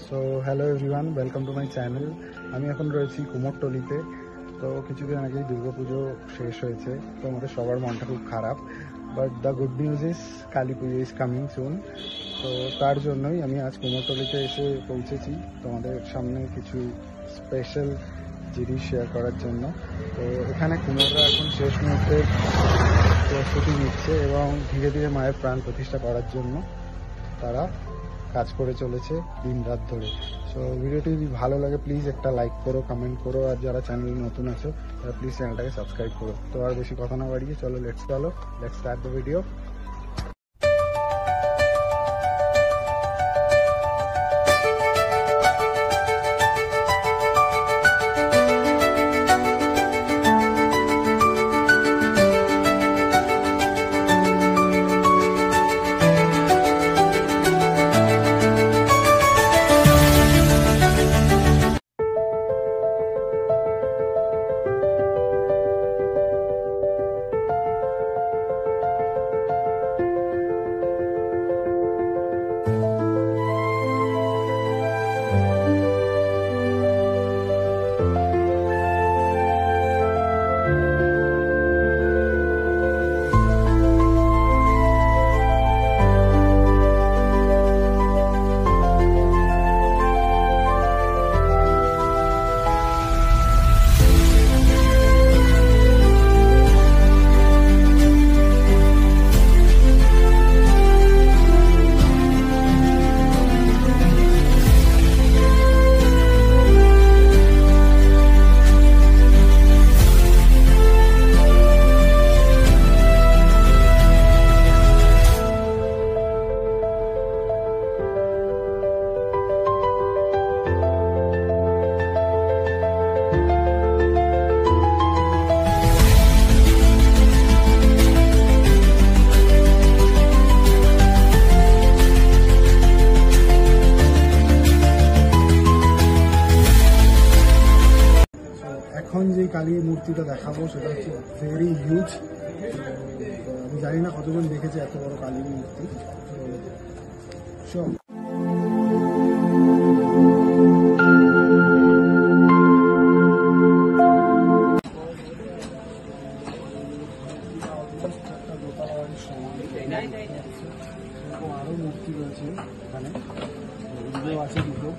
So hello everyone, welcome to my channel. আমি এখন রয়েছি কুমোরটুলিতে। তো কিছুদিন আগেই দুর্গাপুজো শেষ হয়েছে, তো আমাদের সবার মনটা খুব খারাপ। But the good news is Kali Puja is coming soon. তো তার জন্যই আমি আজ কুমোরটুলিতে এসে পৌঁছেছি তোমাদের সামনে কিছু স্পেশাল জিনিস শেয়ার করার জন্য। তো এখানে কুমোররা এখন শেষ মুহূর্তে প্রস্তুতি নিচ্ছে এবং ধীরে ধীরে মায়ের প্রাণ প্রতিষ্ঠা করার জন্য তারা কাজ করে চলেছে দিন রাত ধরে। সো ভিডিওটি যদি ভালো লাগে প্লিজ একটা লাইক করো, কমেন্ট করো, আর যারা চ্যানেলে নতুন আছো তারা প্লিজ চ্যানেলটাকে সাবস্ক্রাইব করো। তো আর বেশি কথা না বাড়িয়ে চলো লেটস স্টার্ট দ্য ভিডিও। এখন যে কালীর মূর্তিটা দেখাবো সেটা হচ্ছে ভেরি হিউজ। আমি জানি না কতজন দেখেছে এত বড় কালীর মূর্তি। আরো মূর্তি রয়েছে এখানে, আছে দুটো।